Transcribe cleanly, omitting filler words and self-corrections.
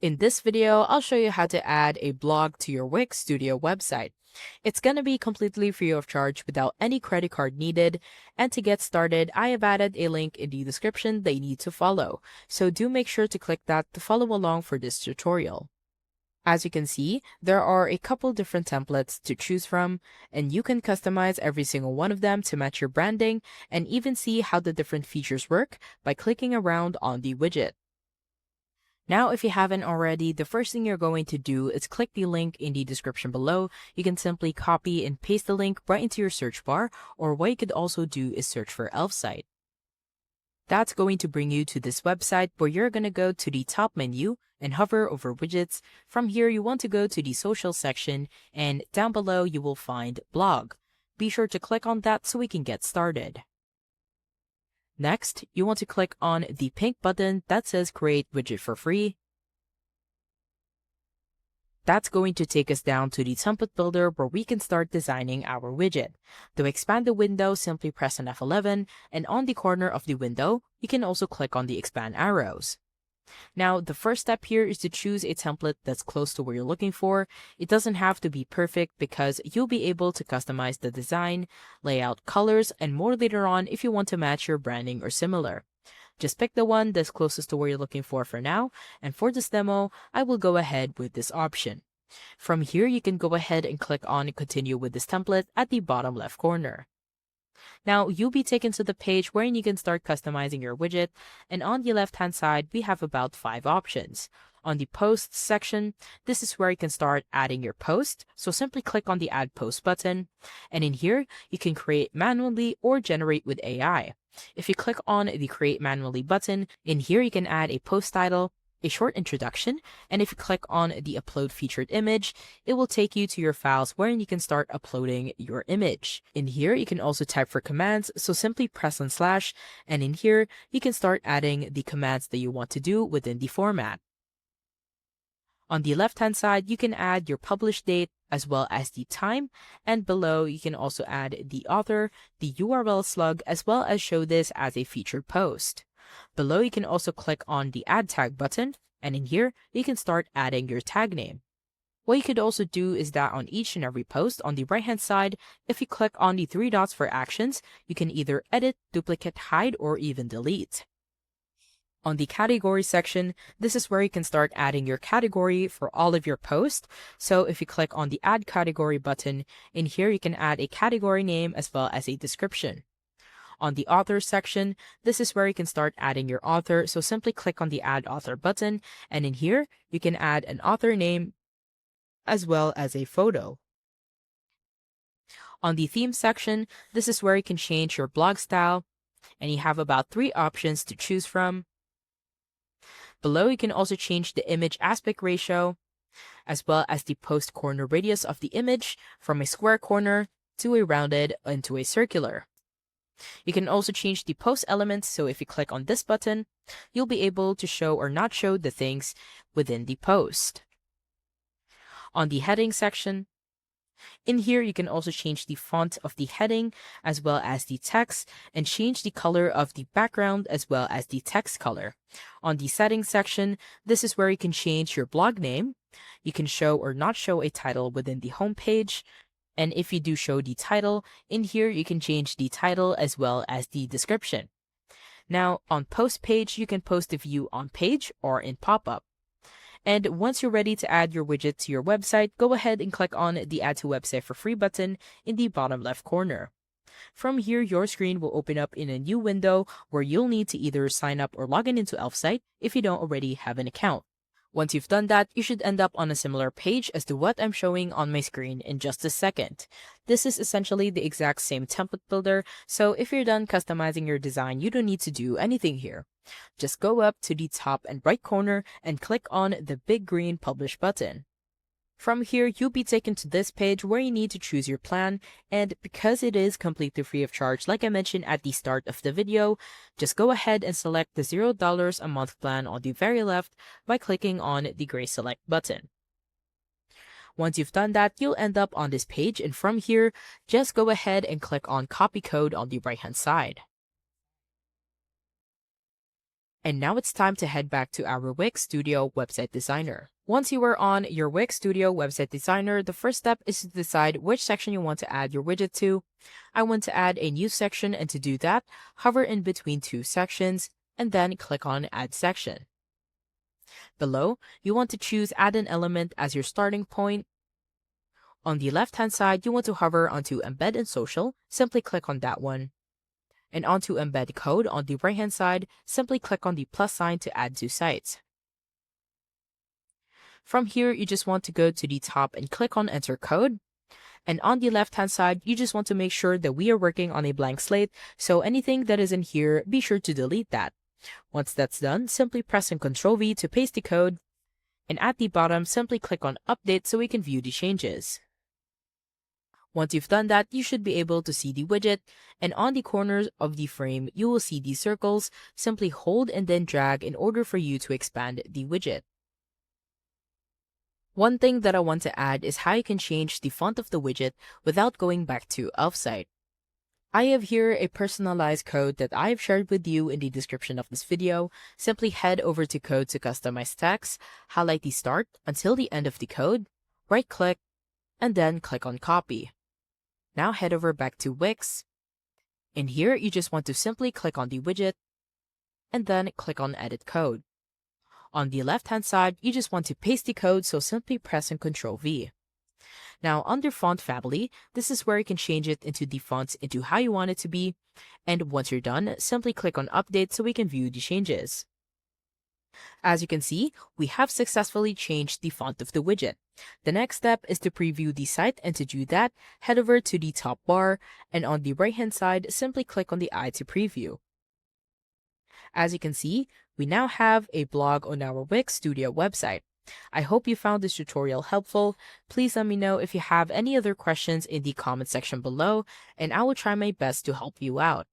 In this video, I'll show you how to add a blog to your Wix Studio website. It's going to be completely free of charge without any credit card needed. And to get started, I have added a link in the description that you need to follow. So do make sure to click that to follow along for this tutorial. As you can see, there are a couple different templates to choose from, and you can customize every single one of them to match your branding and even see how the different features work by clicking around on the widget. Now, if you haven't already, the first thing you're going to do is click the link in the description below. You can simply copy and paste the link right into your search bar, or what you could also do is search for Elfsight. That's going to bring you to this website where you're going to go to the top menu and hover over widgets. From here, you want to go to the social section, and down below you will find blog. Be sure to click on that so we can get started. Next, you want to click on the pink button that says Create Widget for Free. That's going to take us down to the template builder where we can start designing our widget. To expand the window, simply press on F11, and on the corner of the window, you can also click on the expand arrows. Now, the first step here is to choose a template that's close to what you're looking for. It doesn't have to be perfect because you'll be able to customize the design, layout, colors, and more later on if you want to match your branding or similar. Just pick the one that's closest to what you're looking for now, and for this demo, I will go ahead with this option. From here, you can go ahead and click on Continue with this template at the bottom left corner. Now, you'll be taken to the page wherein you can start customizing your widget, and on the left-hand side, we have about 5 options. On the Posts section, this is where you can start adding your post, so simply click on the Add Post button, and in here, you can create manually or generate with AI. If you click on the Create Manually button, in here you can add a post title, a short introduction, and if you click on the Upload Featured Image, it will take you to your files wherein you can start uploading your image. In here, you can also type for commands, so simply press on slash, and in here, you can start adding the commands that you want to do within the format. On the left-hand side, you can add your publish date as well as the time, and below you can also add the author, the URL slug, as well as show this as a featured post. Below, you can also click on the Add Tag button, and in here, you can start adding your tag name. What you could also do is that on each and every post on the right-hand side, if you click on the 3 dots for actions, you can either edit, duplicate, hide, or even delete. On the category section, this is where you can start adding your category for all of your posts. So if you click on the Add Category button, in here you can add a category name as well as a description. On the author section, this is where you can start adding your author, so simply click on the Add Author button, and in here, you can add an author name as well as a photo. On the theme section, this is where you can change your blog style, and you have about 3 options to choose from. Below, you can also change the image aspect ratio, as well as the post corner radius of the image from a square corner to a rounded into a circular. You can also change the post elements, so if you click on this button, you'll be able to show or not show the things within the post. On the heading section, in here you can also change the font of the heading as well as the text, and change the color of the background as well as the text color. On the settings section, this is where you can change your blog name. You can show or not show a title within the home page. And if you do show the title, in here you can change the title as well as the description. Now, on post page, you can post the view on page or in pop-up. And once you're ready to add your widget to your website, go ahead and click on the Add to Website for Free button in the bottom left corner. From here, your screen will open up in a new window where you'll need to either sign up or log in into Elfsight if you don't already have an account. Once you've done that, you should end up on a similar page as to what I'm showing on my screen in just a second. This is essentially the exact same template builder, so if you're done customizing your design, you don't need to do anything here. Just go up to the top and right corner and click on the big green Publish button. From here, you'll be taken to this page where you need to choose your plan, and because it is completely free of charge like I mentioned at the start of the video, just go ahead and select the $0 a month plan on the very left by clicking on the gray Select button. Once you've done that, you'll end up on this page, and from here, just go ahead and click on Copy Code on the right hand side. And now it's time to head back to our Wix Studio Website Designer. Once you are on your Wix Studio Website Designer, the first step is to decide which section you want to add your widget to. I want to add a new section, and to do that, hover in between two sections and then click on Add Section. Below, you want to choose Add an Element as your starting point. On the left-hand side, you want to hover onto Embed and Social, simply click on that one. And onto Embed Code on the right-hand side, simply click on the plus sign to add to sites. From here, you just want to go to the top and click on Enter Code. And on the left-hand side, you just want to make sure that we are working on a blank slate, so anything that is in here, be sure to delete that. Once that's done, simply press Ctrl V to paste the code. And at the bottom, simply click on Update so we can view the changes. Once you've done that, you should be able to see the widget, and on the corners of the frame, you will see these circles. Simply hold and then drag in order for you to expand the widget. One thing that I want to add is how you can change the font of the widget without going back to Elfsight. I have here a personalized code that I have shared with you in the description of this video. Simply head over to Code to customize text, highlight the start until the end of the code, right-click, and then click on Copy. Now head over back to Wix. In here, you just want to simply click on the widget and then click on Edit Code. On the left-hand side, you just want to paste the code, so simply press Ctrl V. Now under Font Family, this is where you can change it into the fonts into how you want it to be. And once you're done, simply click on Update so we can view the changes. As you can see, we have successfully changed the font of the widget. The next step is to preview the site, and to do that, head over to the top bar, and on the right-hand side, simply click on the eye to preview. As you can see, we now have a blog on our Wix Studio website. I hope you found this tutorial helpful. Please let me know if you have any other questions in the comment section below, and I will try my best to help you out.